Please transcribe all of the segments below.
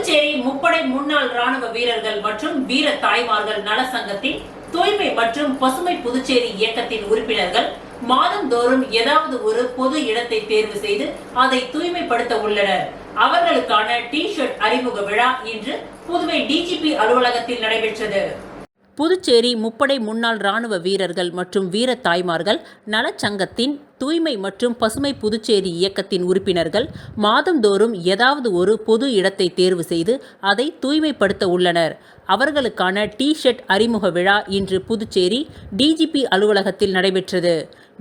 புதுச்சேரி முப்படை முன்னாள் ராணுவ வீரர்கள் மற்றும் வீர தாய்மார்கள் நல சங்கத்தின் தூய்மை மற்றும் பசுமை புதுச்சேரி இயக்கத்தின் உறுப்பினர்கள் மாதந்தோறும் ஏதாவது ஒரு பொது இடத்தை தேர்வு செய்து அதை தூய்மைப்படுத்த உள்ளனர். அவர்களுக்கான டி-ஷர்ட் அறிமுக விழா இன்று புதுவை டிஜிபி அலுவலகத்தில் நடைபெற்றது. புதுச்சேரி முப்படை முன்னாள் ராணுவ வீரர்கள் மற்றும் வீர தாய்மார்கள் நலச்சங்கத்தின் தூய்மை மற்றும் பசுமை புதுச்சேரி இயக்கத்தின் உறுப்பினர்கள் மாதந்தோறும் ஏதாவது ஒரு பொது இடத்தை தேர்வு செய்து அதை தூய்மைப்படுத்த உள்ளனர். அவர்களுக்கான டி-ஷர்ட் அறிமுக விழா இன்று புதுச்சேரி டிஜிபி அலுவலகத்தில் நடைபெற்றது.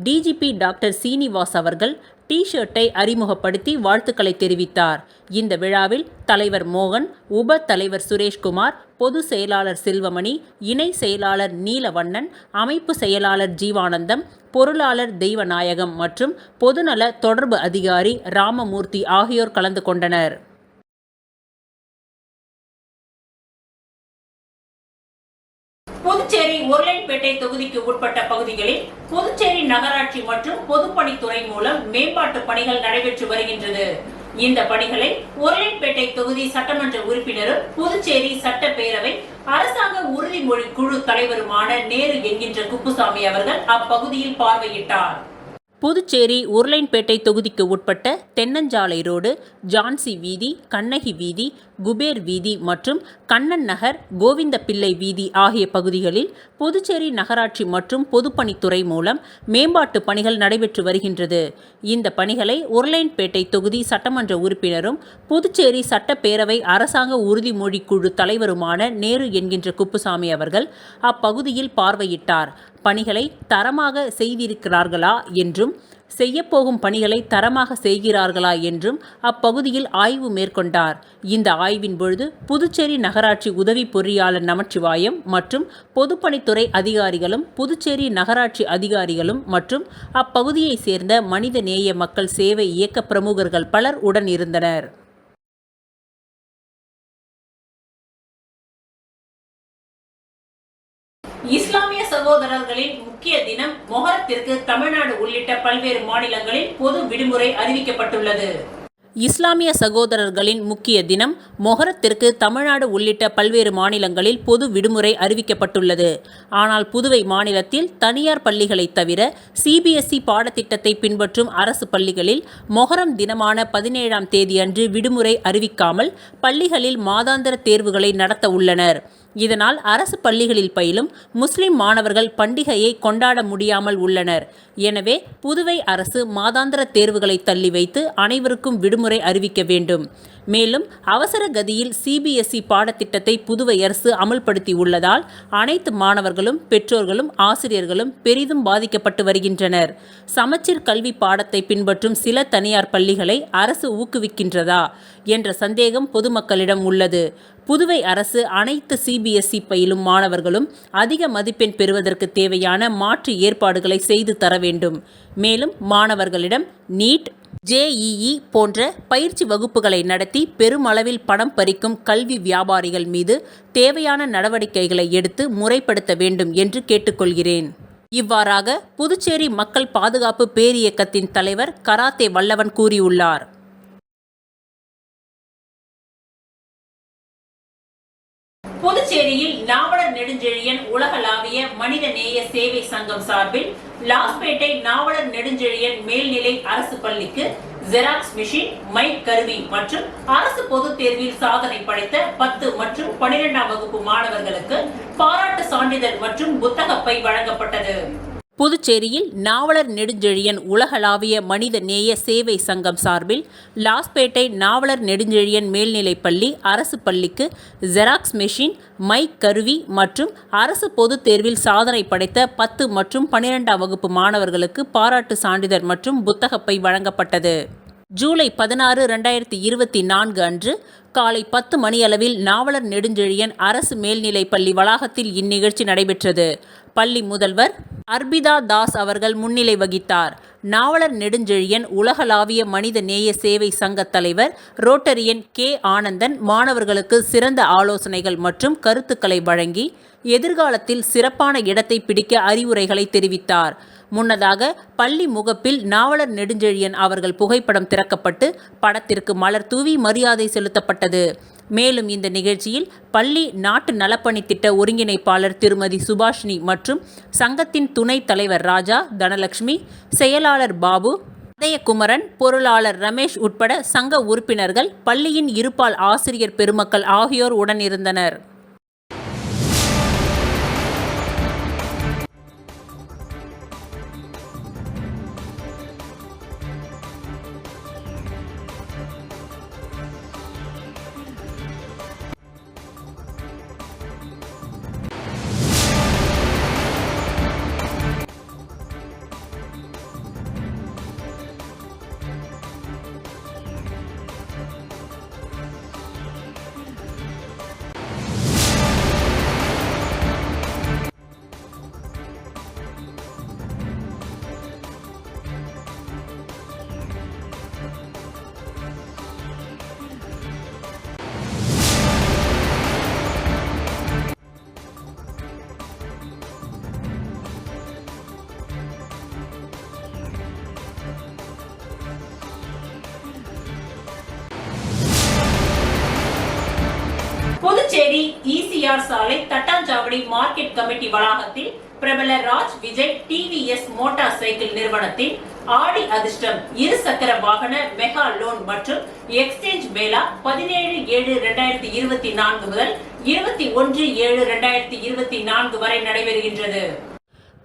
டிஜிபி டாக்டர் சீனிவாஸ் அவர்கள் டி-ஷர்ட்டை அறிமுகப்படுத்தி வாழ்த்துக்களை தெரிவித்தார். இந்த விழாவில் தலைவர் மோகன், உப தலைவர் சுரேஷ்குமார், பொது செயலாளர் செல்வமணி, இணை செயலாளர் நீலவண்ணன், அமைப்பு செயலாளர் ஜீவானந்தம், பொருளாளர் தெய்வநாயகம் மற்றும் பொதுநல தொடர்பு அதிகாரி ராமமூர்த்தி ஆகியோர் கலந்து கொண்டனர். புதுச்சேரி உருளைப்பேட்டை தொகுதிக்கு உட்பட்ட பகுதிகளில் புதுச்சேரி நகராட்சி மற்றும் பொதுப்பணித்துறை மூலம் மேம்பாட்டு பணிகள் நடைபெற்று வருகின்றது. இந்த பணிகளை உருளைப்பேட்டை தொகுதி சட்டமன்ற உறுப்பினரும் புதுச்சேரி சட்டப்பேரவை அரசாங்க உறுதிமொழி குழு தலைவருமான நேரு என்கின்ற குப்புசாமி அவர்கள் அப்பகுதியில் பார்வையிட்டார். புதுச்சேரி உருளைப்பேட்டை தொகுதிக்கு உட்பட்ட தென்னஞ்சாலை ரோடு, ஜான்சி வீதி, கண்ணகி வீதி, குபேர் வீதி மற்றும் கண்ணன் நகர், கோவிந்த பிள்ளை வீதி ஆகிய பகுதிகளில் புதுச்சேரி நகராட்சி மற்றும் பொதுப்பணித்துறை மூலம் மேம்பாட்டு பணிகள் நடைபெற்று வருகின்றது. இந்த பணிகளை உருளைப்பேட்டை தொகுதி சட்டமன்ற உறுப்பினரும் புதுச்சேரி சட்டப்பேரவை அரசாங்க உறுதிமொழி குழு தலைவருமான நேரு என்கின்ற குப்புசாமி அவர்கள் அப்பகுதியில் பார்வையிட்டார். பணிகளை தரமாக செய்திருக்கிறார்களா என்றும் செய்யப்போகும் பணிகளை தரமாக செய்கிறார்களா என்றும் அப்பகுதியில் ஆய்வு மேற்கொண்டார். இந்த ஆய்வின் பொழுது புதுச்சேரி நகராட்சி உதவி பொறியாளர் நமச்சிவாயம் மற்றும் பொதுப்பணித்துறை அதிகாரிகளும் புதுச்சேரி நகராட்சி அதிகாரிகளும் மற்றும் அப்பகுதியை சேர்ந்த மனிதநேய மக்கள் சேவை இயக்க பிரமுகர்கள் பலர் உடன் இருந்தனர். இஸ்லாமிய சகோதரர்களின் முக்கிய தினம் மொஹரத்திற்கு தமிழ்நாடு உள்ளிட்ட பல்வேறு மாநிலங்களில் பொது விடுமுறை அறிவிக்கப்பட்டுள்ளது. இஸ்லாமிய சகோதரர்களின் முக்கிய தினம் மொஹரத்திற்கு தமிழ்நாடு உள்ளிட்ட பல்வேறு மாநிலங்களில் பொது விடுமுறை அறிவிக்கப்பட்டுள்ளது. ஆனால் புதுவை மாநிலத்தில் தனியார் பள்ளிகளை தவிர சிபிஎஸ்இ பாடத்திட்டத்தை பின்பற்றும் அரசு பள்ளிகளில் மொஹரம் தினமான 17ஆம் தேதியன்று விடுமுறை அறிவிக்காமல் பள்ளிகளில் மாதாந்திர தேர்வுகளை நடத்த உள்ளனர். இதனால் அரசு பள்ளிகளில் பயிலும் முஸ்லிம் மாணவர்கள் பண்டிகையை கொண்டாட முடியாமல் உள்ளனர். எனவே புதுவை அரசு மாதாந்திர தேர்வுகளை தள்ளி வைத்து அனைவருக்கும் விடுமுறை அறிவிக்க வேண்டும். மேலும் அவசர கதியில் சிபிஎஸ்இ பாடத்திட்டத்தை புதுவை அரசு அமல்படுத்தி உள்ளதால் அனைத்து மாணவர்களும் பெற்றோர்களும் ஆசிரியர்களும் பெரிதும் பாதிக்கப்பட்டு வருகின்றனர். சமச்சீர் கல்வி பாடத்தை பின்பற்றும் சில தனியார் பள்ளிகளை அரசு ஊக்குவிக்கின்றதா என்ற சந்தேகம் பொதுமக்களிடம் உள்ளது. புதுவை அரசு அனைத்து சிபிஎஸ்இ பயிலும் மாணவர்களும் அதிக மதிப்பெண் பெறுவதற்கு தேவையான மாற்று ஏற்பாடுகளை செய்து தர வேண்டும். மேலும் மாணவர்களிடம் நீட், ஜேஇஇ போன்ற பயிற்சி வகுப்புகளை நடத்தி பெருமளவில் பணம் பறிக்கும் கல்வி வியாபாரிகள் மீது தேவையான நடவடிக்கைகளை எடுத்து முறைப்படுத்த வேண்டும் என்று கேட்டுக்கொள்கிறேன். இவ்வாறாக புதுச்சேரி மக்கள் பாதுகாப்பு பேரியக்கத்தின் தலைவர் கராத்தே வல்லவன் கூறியுள்ளார். புதுச்சேரியில் நாவலர் நெடுஞ்செழியன் உலகளாவிய மனிதநேய சேவை சங்கம் சார்பில் லாஸ்பேட்டை நாவலர் நெடுஞ்செழியன் மேல்நிலை அரசு பள்ளிக்கு ஜெராக்ஸ் மிஷின், மைக் கருவி மற்றும் அரசு பொதுத் தேர்வில் சாதனை படைத்த 10 மற்றும் 12ஆம் வகுப்பு மாணவர்களுக்கு பாராட்டு சான்றிதழ் மற்றும் புத்தகப்பை வழங்கப்பட்டது. புதுச்சேரியில் நாவலர் நெடுஞ்செழியன் உலகளாவிய மனித நேய சேவை சங்கம் சார்பில் லாஸ்பேட்டை நாவலர் நெடுஞ்செழியன் மேல்நிலைப்பள்ளி அரசு பள்ளிக்கு ஜெராக்ஸ் மெஷின், மைக் கருவி மற்றும் அரசு பொதுத் தேர்வில் சாதனை படைத்த 10 மற்றும் 12ஆம் வகுப்பு மாணவர்களுக்கு பாராட்டு சான்றிதழ் மற்றும் புத்தகப்பை வழங்கப்பட்டது. ஜூலை 16, 2024 அன்று காலை 10 மணியளவில் நாவலர் நெடுஞ்செழியன் அரசு மேல்நிலைப்பள்ளி வளாகத்தில் இந்நிகழ்ச்சி நடைபெற்றது. பள்ளி முதல்வர் அர்பிதா தாஸ் அவர்கள் முன்னிலை வகித்தார். நாவலர் நெடுஞ்செழியன் உலகளாவிய மனித நேய சேவை சங்க தலைவர் ரோட்டரியன் கே. ஆனந்தன் மாணவர்களுக்கு சிறந்த ஆலோசனைகள் மற்றும் கருத்துக்களை வழங்கி எதிர்காலத்தில் சிறப்பான இடத்தை பிடிக்க அறிவுரைகளை தெரிவித்தார். முன்னதாக பள்ளி முகப்பில் நாவலர் நெடுஞ்செழியன் அவர்கள் புகைப்படம் திறக்கப்பட்டு படத்திற்கு மலர் தூவி மரியாதை செலுத்தப்பட்டது. மேலும் இந்த நிகழ்ச்சியில் பள்ளி நாட்டு நலப்பணி திட்ட ஒருங்கிணைப்பாளர் திருமதி சுபாஷினி மற்றும் சங்கத்தின் துணைத் தலைவர் ராஜா, தனலட்சுமி, செயலாளர் பாபு, உதயகுமரன், பொருளாளர் ரமேஷ் உட்பட சங்க உறுப்பினர்கள், பள்ளியின் இருபால் ஆசிரியர் பெருமக்கள் ஆகியோர் உடனிருந்தனர். புதுச்சேரி ECR சாலை தட்டாஞ்சாவடி மார்க்கெட் கமிட்டி வளாகத்தில் பிரபல Raj Vijay TVS motor cycle நிறுவனத்தின் ஆடி அதிர்ஷ்டம் இருசக்கர வாகன மெகா லோன் மற்றும் எக்ஸ்சேஞ்ச் மேளா 17/7/2024 முதல் 21/7/2024 வரை நடைபெறுகின்றது.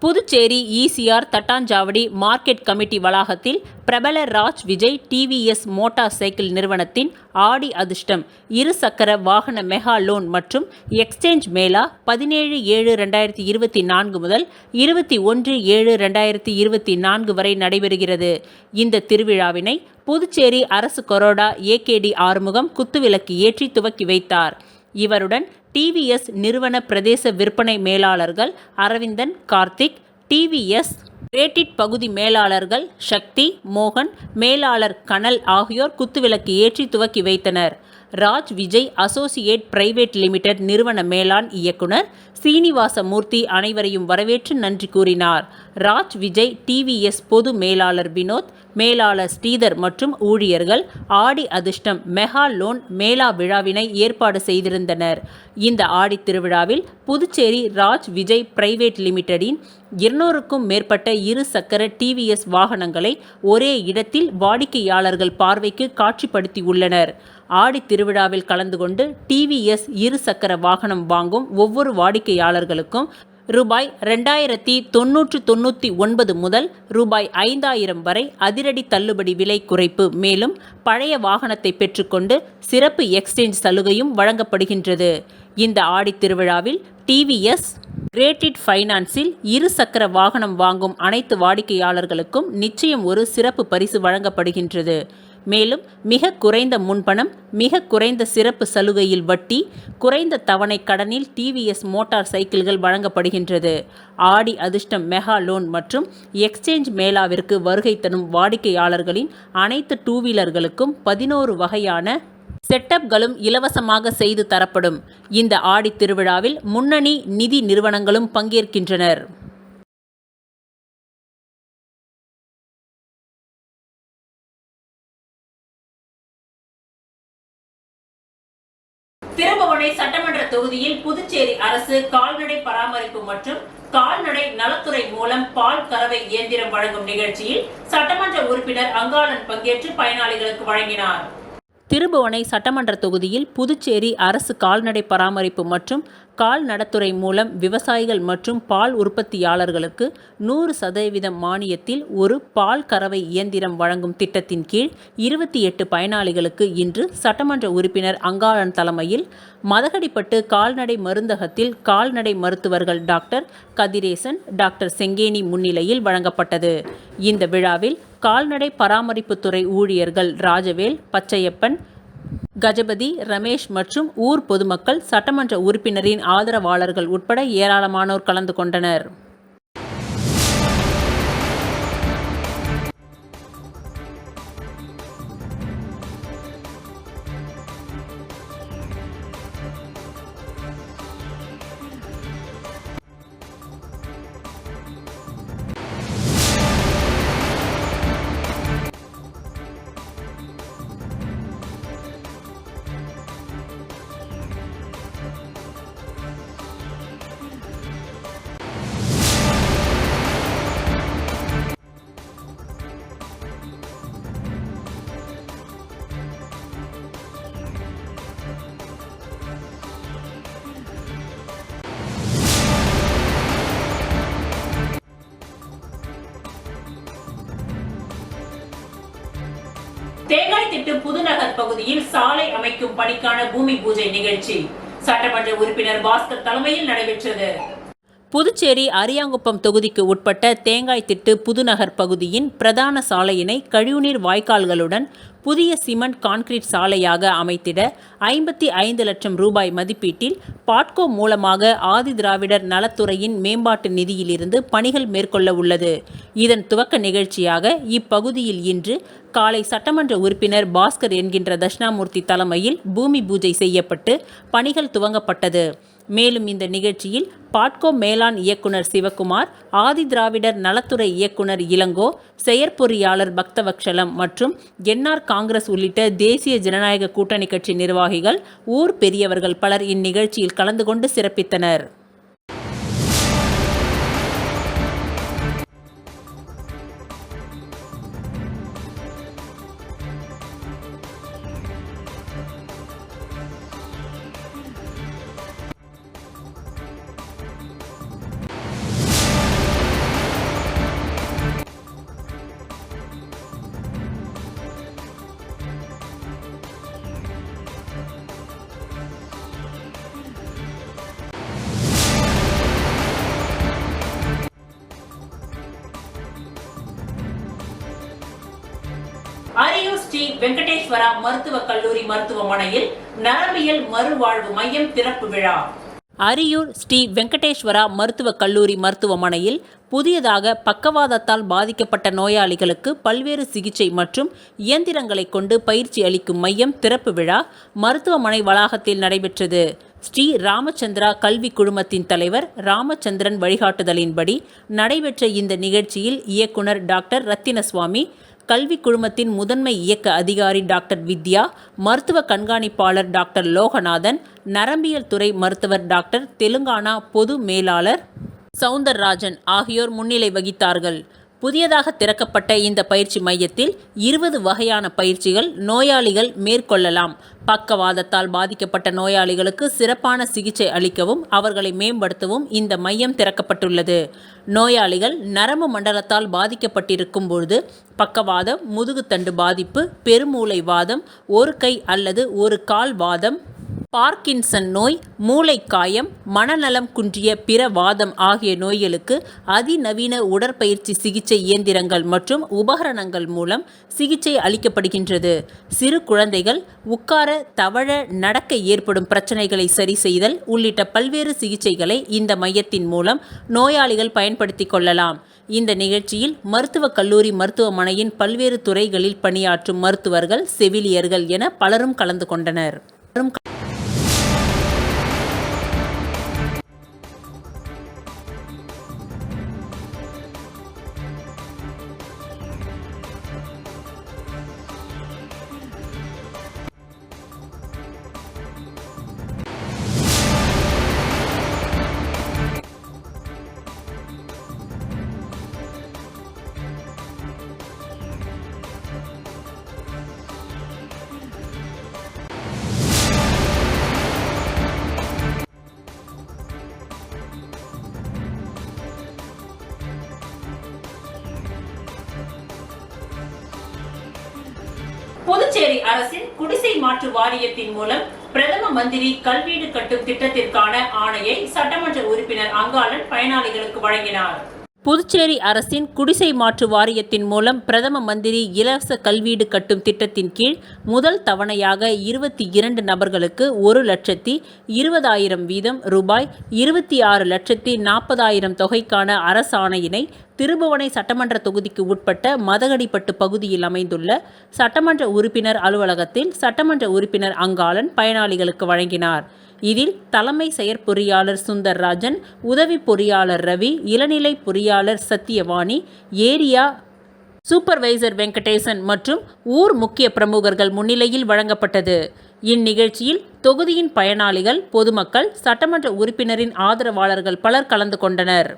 Puducherry ECR Thattanchavadi market committee வளாகத்தில் பிரபல Raj Vijay TVS motor cycle நிறுவனத்தின் ஆடி அதிர்ஷ்டம் இருசக்கர வாகன மெகா லோன் மற்றும் எக்ஸ்சேஞ்ச் மேளா 17/7/2024 முதல் 21/7/2024 வரை நடைபெறுகிறது. இந்த திருவிழாவினை புதுச்சேரி அரசு கொறடா AKD ஆறுமுகம் குத்துவிளக்கு ஏற்றி துவக்கி வைத்தார். இவருடன் டிவிஎஸ் நிறுவன பிரதேச விற்பனை மேலாளர்கள் அரவிந்தன், கார்த்திக், டிவிஎஸ் கிரேட்டிட் பகுதி மேலாளர்கள் சக்தி, மோகன், மேலாளர் கனல் ஆகியோர் குத்துவிளக்கு ஏற்றி துவக்கி வைத்தனர். Raj Vijay associate private limited நிறுவன மேலாண் இயக்குனர் சீனிவாசமூர்த்தி அனைவரையும் வரவேற்று நன்றி கூறினார். ராஜ் விஜய் டிவிஎஸ் பொது மேலாளர் வினோத், மேலாளர் ஸ்ரீதர் மற்றும் ஊழியர்கள் ஆடி அதிர்ஷ்டம் மெகா லோன் மேளா விழாவினை ஏற்பாடு செய்திருந்தனர். இந்த ஆடி திருவிழாவில் புதுச்சேரி ராஜ் விஜய் பிரைவேட் லிமிடெடின் 200க்கும் மேற்பட்ட இரு சக்கர டிவிஎஸ் வாகனங்களை ஒரே இடத்தில் வாடிக்கையாளர்கள் பார்வைக்கு காட்சிப்படுத்தியுள்ளனர். ஆடி திருவிழாவில் கலந்து கொண்டு டிவிஎஸ் இரு சக்கர வாகனம் வாங்கும் ஒவ்வொரு வாடிக்கையாளர்களுக்கும் ரூபாய் 2999 முதல் ரூபாய் 5000 வரை அதிரடி தள்ளுபடி விலை குறைப்பு. மேலும் பழைய வாகனத்தை பெற்றுக்கொண்டு சிறப்பு எக்ஸ்சேஞ்ச் சலுகையும் வழங்கப்படுகின்றது. இந்த ஆடி திருவிழாவில் டிவிஎஸ் கிரேட்டிட் ஃபைனான்ஸில் இரு சக்கர வாகனம் வாங்கும் அனைத்து வாடிக்கையாளர்களுக்கும் நிச்சயம் ஒரு சிறப்பு பரிசு வழங்கப்படுகின்றது. மேலும் மிக குறைந்த முன்பணம், மிக குறைந்த சிறப்பு சலுகையில் வட்டி, குறைந்த தவணை கடனில் டிவிஎஸ் மோட்டார் சைக்கிள்கள் வழங்கப்படுகின்றது. ஆடி அதிர்ஷ்டம் மெகா லோன் மற்றும் எக்ஸ்சேஞ்ச் மேளாவிற்கு வருகை தரும் வாடிக்கையாளர்களின் அனைத்து டூ வீலர்களுக்கும் 11 வகையான செட்டப்களும் இலவசமாக செய்து தரப்படும். இந்த ஆடி திருவிழாவில் முன்னணி நிதி நிறுவனங்களும் பங்கேற்கின்றனர். திருபுவனை சட்டமன்ற தொகுதியில் புதுச்சேரி அரசு கால்நடை பராமரிப்பு மற்றும் கால்நடை நலத்துறை மூலம் பால் கறவை இயந்திரம் வழங்கும் நிகழ்ச்சியில் சட்டமன்ற உறுப்பினர் அங்காளன் பங்கேற்று பயனாளிகளுக்கு வழங்கினார். திருபுவனை சட்டமன்ற தொகுதியில் புதுச்சேரி அரசு கால்நடை பராமரிப்பு மற்றும் கால்நடத்துறை மூலம் விவசாயிகள் மற்றும் பால் உற்பத்தியாளர்களுக்கு 100% மானியத்தில் ஒரு பால் கறவை இயந்திரம் வழங்கும் திட்டத்தின் கீழ் 28 பயனாளிகளுக்கு இன்று சட்டமன்ற உறுப்பினர் அங்காளன் தலைமையில் மதகடிப்பட்டு கால்நடை மருந்தகத்தில் கால்நடை மருத்துவர்கள் டாக்டர் கதிரேசன், டாக்டர் செங்கேனி முன்னிலையில் வழங்கப்பட்டது. இந்த விழாவில் கால்நடை பராமரிப்புத்துறை ஊழியர்கள் ராஜவேல், பச்சையப்பன், கஜபதி, ரமேஷ் மற்றும் ஊர் பொதுமக்கள், சட்டமன்ற உறுப்பினரின் ஆதரவாளர்கள் உட்பட ஏராளமானோர் கலந்து கொண்டனர். தேங்காய்திட்டு புதுநகர் பகுதியில் சாலை அமைக்கும் பணிக்கான பூமி பூஜை நிகழ்ச்சி சட்டமன்ற உறுப்பினர் பாஸ்கர் தலைமையில் நடைபெற்றது. புதுச்சேரி அரியாங்குப்பம் தொகுதிக்கு உட்பட்ட தேங்காய்திட்டு புதுநகர் பகுதியின் பிரதான சாலையினை கழிவுநீர் வாய்க்கால்களுடன் புதிய சிமெண்ட் கான்கிரீட் சாலையாக அமைத்திட 55 லட்சம் ரூபாய் மதிப்பீட்டில் பாட்கோ மூலமாக ஆதிதிராவிடர் நலத்துறையின் மேம்பாட்டு நிதியிலிருந்து பணிகள் மேற்கொள்ள உள்ளது. இதன் துவக்க நிகழ்ச்சியாக இப்பகுதியில் இன்று காலை சட்டமன்ற உறுப்பினர் பாஸ்கர் என்கின்ற தட்சிணாமூர்த்தி தலைமையில் பூமி பூஜை செய்யப்பட்டு பணிகள் துவங்கப்பட்டது. மேலும் இந்த நிகழ்ச்சியில் பாட்கோ மேலாண் இயக்குனர் சிவக்குமார், ஆதிதிராவிடர் நலத்துறை இயக்குனர் இளங்கோ, செயற்பொறியாளர் பக்தவத்சலம் மற்றும் என்ஆர் காங்கிரஸ் உள்ளிட்ட தேசிய ஜனநாயக கூட்டணி கட்சி நிர்வாகிகள், ஊர் பெரியவர்கள் பலர் இந்நிகழ்ச்சியில் கலந்து கொண்டு சிறப்பித்தனர். அரியூர் ஸ்ரீ வெங்கடேஸ்வரா மருத்துவக் கல்லூரி மருத்துவமனையில் நரம்பியல் மறுவாழ்வு மையம் திறப்பு விழா. அரியூர் ஸ்ரீ வெங்கடேஸ்வரா மருத்துவக் கல்லூரி மருத்துவமனையில் புதியதாக பக்கவாதத்தால் பாதிக்கப்பட்ட நோயாளிகளுக்கு பல்வேறு சிகிச்சை மற்றும் இயந்திரங்களை கொண்டு பயிற்சி அளிக்கும் மையம் திறப்பு விழா மருத்துவமனை வளாகத்தில் நடைபெற்றது. ஸ்ரீ ராமச்சந்திரா கல்வி குழுமத்தின் தலைவர் ராமச்சந்திரன் வழிகாட்டுதலின்படி நடைபெற்ற இந்த நிகழ்ச்சியில் இயக்குனர் டாக்டர் ரத்தினசுவாமி, கல்வி குழுமத்தின் முதன்மை இயக்க அதிகாரி டாக்டர் வித்யா, மருத்துவ கண்காணிப்பாளர் டாக்டர் லோகநாதன், நரம்பியல் துறை மருத்துவர் டாக்டர் தெலுங்கானா பொது மேலாளர் சவுந்தரராஜன் ஆகியோர் முன்னிலை வகித்தார்கள். புதியதாக திறக்கப்பட்ட இந்த பயிற்சி மையத்தில் 20 வகையான பயிற்சிகள் நோயாளிகள் மேற்கொள்ளலாம். பக்கவாதத்தால் பாதிக்கப்பட்ட நோயாளிகளுக்கு சிறப்பான சிகிச்சை அளிக்கவும் அவர்களை மேம்படுத்தவும் இந்த மையம் திறக்கப்பட்டுள்ளது. நோயாளிகள் நரம்பு மண்டலத்தால் பாதிக்கப்பட்டிருக்கும் பொழுது பக்கவாதம், முதுகுத்தண்டு பாதிப்பு, பெருமூளை வாதம், ஒரு கை அல்லது ஒரு கால் வாதம், பார்க்கின்சன் நோய், மூளைக்காயம், மனநலம் குன்றிய பிற வாதம் ஆகிய நோய்களுக்கு அதிநவீன உடற்பயிற்சி சிகிச்சை இயந்திரங்கள் மற்றும் உபகரணங்கள் மூலம் சிகிச்சை அளிக்கப்படுகின்றது. சிறு குழந்தைகள் உட்கார, தவழ, நடக்க ஏற்படும் பிரச்சனைகளை சரி செய்தல் உள்ளிட்ட பல்வேறு சிகிச்சைகளை இந்த மையத்தின் மூலம் நோயாளிகள் பயன்படுத்திக் கொள்ளலாம். இந்த நிகழ்ச்சியில் மருத்துவக் கல்லூரி மருத்துவமனையின் பல்வேறு துறைகளில் பணியாற்றும் மருத்துவர்கள், செவிலியர்கள் என பலரும் கலந்து கொண்டனர். புதுச்சேரி அரசின் குடிசை மாற்று வாரியத்தின் மூலம் பிரதம மந்திரி கல்வீடு கட்டும் திட்டத்திற்கான ஆணையை சட்டமன்ற உறுப்பினர் அங்காளன் பயனாளிகளுக்கு வழங்கினார். புதுச்சேரி அரசின் குடிசை மாற்று வாரியத்தின் மூலம் பிரதம மந்திரி இலவச கல்வீடு கட்டும் திட்டத்தின் கீழ் முதல் தவணையாக 22 நபர்களுக்கு 1,20,000 வீதம் ரூபாய் 26,40,000 தொகைக்கான அரசாணையினை திருபுவனை சட்டமன்ற தொகுதிக்கு உட்பட்ட மதகடிப்பட்டு பகுதியில் அமைந்துள்ள சட்டமன்ற உறுப்பினர் அலுவலகத்தில் சட்டமன்ற உறுப்பினர் அங்காளன் பயனாளிகளுக்கு வழங்கினார். இதில் தலைமை செயற்பொறியாளர் சுந்தர்ராஜன், உதவி பொறியாளர் ரவி, இளநிலை பொறியாளர் சத்தியவாணி, ஏரியா சூப்பர்வைசர் வெங்கடேசன் மற்றும் ஊர் முக்கிய பிரமுகர்கள் முன்னிலையில் வழங்கப்பட்டது. இந்நிகழ்ச்சியில் தொகுதியின் பயனாளிகள், பொதுமக்கள், சட்டமன்ற உறுப்பினரின் ஆதரவாளர்கள் பலர் கலந்து கொண்டனர்.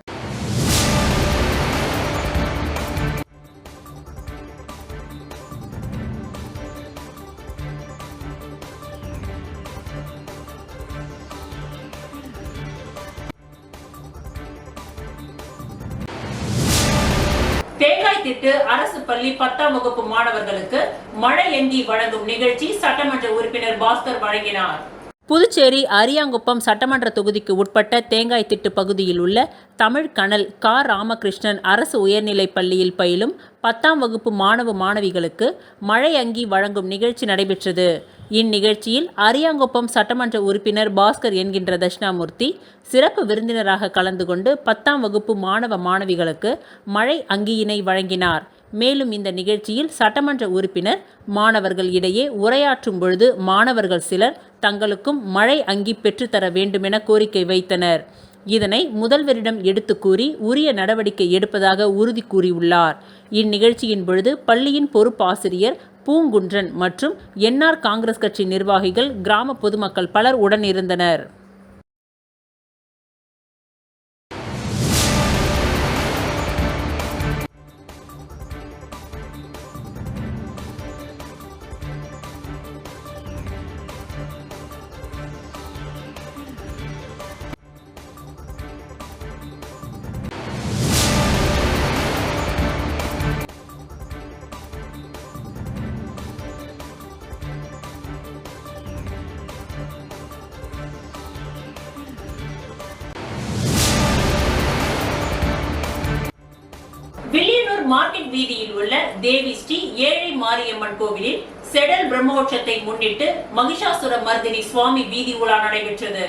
தேங்காய் தேங்காய்திட்டு அரசு பள்ளி 10ஆம் வகுப்பு மாணவர்களுக்கு மழை அங்கி வழங்கும் நிகழ்ச்சி சட்டமன்ற உறுப்பினர் பாஸ்கர் வழங்கினார். புதுச்சேரி அரியாங்குப்பம் சட்டமன்ற தொகுதிக்கு உட்பட்ட தேங்காய்திட்டு பகுதியில் உள்ள தமிழ்கனல் கா. ராமகிருஷ்ணன் அரசு உயர்நிலைப் பள்ளியில் பயிலும் 10ஆம் வகுப்பு மாணவ மாணவிகளுக்கு மழை அங்கி வழங்கும் நிகழ்ச்சி நடைபெற்றது. இந்நிகழ்ச்சியில் அரியாங்குப்பம் சட்டமன்ற உறுப்பினர் பாஸ்கர் என்கின்ற தட்சிணாமூர்த்தி சிறப்பு விருந்தினராக கலந்து கொண்டு 10ஆம் வகுப்பு மாணவ மாணவிகளுக்கு மழை அங்கியினை வழங்கினார். மேலும் இந்த நிகழ்ச்சியில் சட்டமன்ற உறுப்பினர் மாணவர்கள் இடையே உரையாற்றும் பொழுது மாணவர்கள் சிலர் தங்களுக்கும் மழை அங்கி பெற்றுத்தர வேண்டுமென கோரிக்கை வைத்தனர். இதனை முதல்வரிடம் எடுத்து கூறி உரிய நடவடிக்கை எடுப்பதாக உறுதி கூறியுள்ளார். இந்நிகழ்ச்சியின் பொழுது பள்ளியின் பொறுப்பாசிரியர் பூங்குன்றன் மற்றும் என்ஆர் காங்கிரஸ் கட்சி நிர்வாகிகள், கிராம பொதுமக்கள் பலர் உடனிருந்தனர். வில்லியனூர் மார்க்கெட் வீதியில் உள்ள தேவி ஸ்ரீ ஏழை மாரியம்மன் கோவிலில் செடல் பிரம்மோற்சவத்தை முன்னிட்டு மகிஷாசுர மர்தினி சுவாமி வீதி உலா நடைபெற்றது.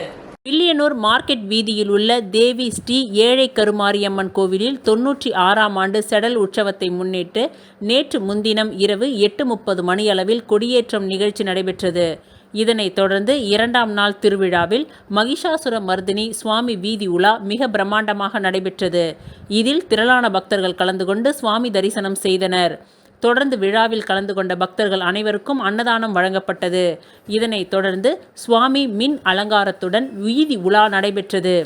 வில்லியனூர் மார்க்கெட் வீதியில் உள்ள தேவி ஸ்ரீ ஏழை கருமாரியம்மன் கோவிலில் 96ஆம் ஆண்டு செடல் உற்சவத்தை முன்னிட்டு நேற்று முன்தினம் இரவு 8:30 மணியளவில் கொடியேற்றம் நிகழ்ச்சி நடைபெற்றது. இதனைத் தொடர்ந்து 2ஆம் நாள் திருவிழாவில் மகிஷாசுர மர்தினி சுவாமி வீதி உலா மிக பிரம்மாண்டமாக நடைபெற்றது. இதில் திரளான பக்தர்கள் கலந்து கொண்டு சுவாமி தரிசனம் செய்தனர். தொடர்ந்து விழாவில் கலந்து கொண்ட பக்தர்கள் அனைவருக்கும் அன்னதானம் வழங்கப்பட்டது. இதனைத் தொடர்ந்து சுவாமி மின் அலங்காரத்துடன் வீதி உலா நடைபெற்றது.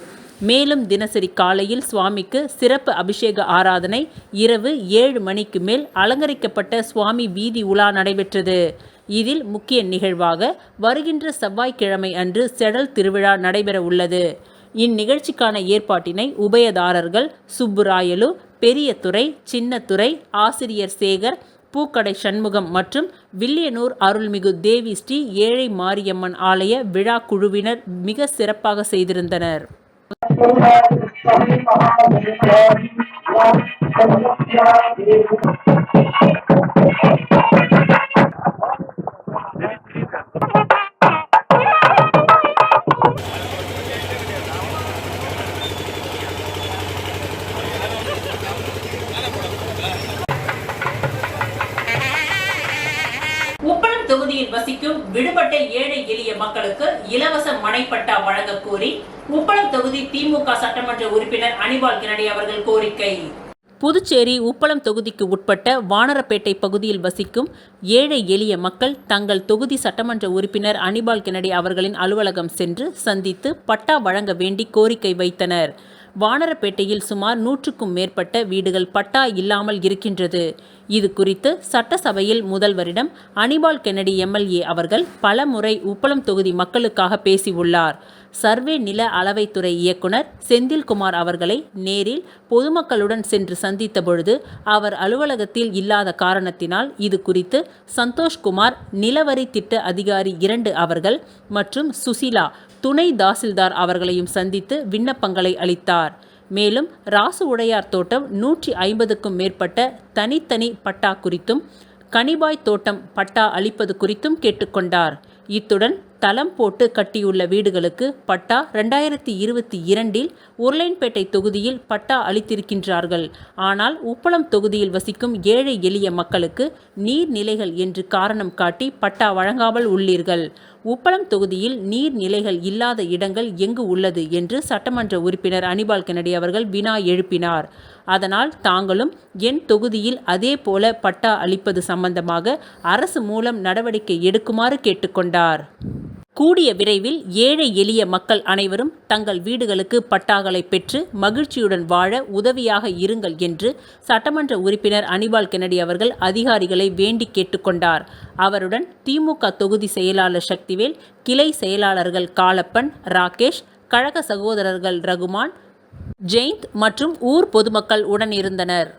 மேலும் தினசரி காலையில் சுவாமிக்கு சிறப்பு அபிஷேக ஆராதனை, இரவு 7 மணிக்கு மேல் அலங்கரிக்கப்பட்ட சுவாமி வீதி உலா நடைபெற்றது. இதில் முக்கிய நிகழ்வாக வருகின்ற செவ்வாய்க்கிழமை அன்று செடல் திருவிழா நடைபெற உள்ளது. இந்நிகழ்ச்சிக்கான ஏற்பாட்டினை உபயதாரர்கள் சுப்புராயலு, பெரியதுரை, சின்னத்துரை, ஆசிரியர் சேகர், பூக்கடை சண்முகம் மற்றும் வில்லியனூர் அருள்மிகு தேவி ஸ்ரீ ஏழை மாரியம்மன் ஆலய விழா குழுவினர் மிக சிறப்பாக செய்திருந்தனர். உப்பளம் தொகுதியில் வசிக்கும் விடுபட்ட ஏழை எளிய மக்களுக்கு இலவச மனைப்பட்டா வழங்க கோரி உப்பளம் தொகுதி திமுக சட்டமன்ற உறுப்பினர் அனிபால் கென்னடி அவர்கள் கோரிக்கை. புதுச்சேரி உப்பளம் தொகுதிக்கு உட்பட்ட வானரப்பேட்டை பகுதியில் வசிக்கும் ஏழை எளிய மக்கள் தங்கள் தொகுதி சட்டமன்ற உறுப்பினர் அனிபால் கென்னடி அவர்களின் அலுவலகம் சென்று சந்தித்து பட்டா வழங்க வேண்டி கோரிக்கை வைத்தனர். வானரப்பேட்டையில் சுமார் 100க்கும் மேற்பட்ட வீடுகள் பட்டா இல்லாமல் இருக்கின்றது. இது குறித்து சட்டசபையில் முதல்வரிடம் அனிபால் கென்னடி எம்எல்ஏ அவர்கள் பல முறை உப்பளம் தொகுதி மக்களுக்காக பேசியுள்ளார். சர்வே நில அளவைத்துறை இயக்குனர் செந்தில்குமார் அவர்களை நேரில் பொதுமக்களுடன் சென்று சந்தித்த பொழுது அவர் அலுவலகத்தில் இல்லாத காரணத்தினால் இது குறித்து சந்தோஷ்குமார் நிலவரி திட்ட அதிகாரி 2 அவர்கள் மற்றும் சுசிலா துணை தாசில்தார் அவர்களையும் சந்தித்து விண்ணப்பங்களை அளித்தார். மேலும் ராசு உடையார் தோட்டம் 150க்கும் மேற்பட்ட தனித்தனி பட்டா குறித்தும் கனிபாய் தோட்டம் பட்டா அளிப்பது குறித்தும் கேட்டுக்கொண்டார். இத்துடன் தளம் போட்டு கட்டியுள்ள வீடுகளுக்கு பட்டா 2022இல் உருளையன்பேட்டை தொகுதியில் பட்டா அளித்திருக்கின்றார்கள். ஆனால் உப்பளம் தொகுதியில் வசிக்கும் ஏழை எளிய மக்களுக்கு நீர்நிலைகள் என்று காரணம் காட்டி பட்டா வழங்காமல் உள்ளீர்கள். உப்பளம் தொகுதியில் நீர்நிலைகள் இல்லாத இடங்கள் எங்கு உள்ளது என்று சட்டமன்ற உறுப்பினர் அனிபால் கென்னடி அவர்கள் வினா எழுப்பினார். அதனால் தாங்களும் என் தொகுதியில் அதே போல பட்டா அளிப்பது சம்பந்தமாக அரசு மூலம் நடவடிக்கை எடுக்குமாறு கேட்டுக்கொண்டார். கூடிய விரைவில் ஏழை எளிய மக்கள் அனைவரும் தங்கள் வீடுகளுக்கு பட்டாக்களை பெற்று மகிழ்ச்சியுடன் வாழ உதவியாக இருங்கள் என்று சட்டமன்ற உறுப்பினர் அனிபால் கென்னடி அவர்கள் அதிகாரிகளை வேண்டி கேட்டுக்கொண்டார். அவருடன் திமுக தொகுதி செயலாளர் சக்திவேல், கிளை செயலாளர்கள் காலப்பன், ராகேஷ், கழக சகோதரர்கள் ரகுமான், ஜெயந்த் மற்றும் ஊர் பொதுமக்கள் உடன் இருந்தனர்.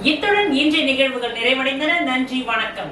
இத்துடன் இன்றைய நிகழ்வுகள் நிறைவடைந்தன. நன்றி, வணக்கம்.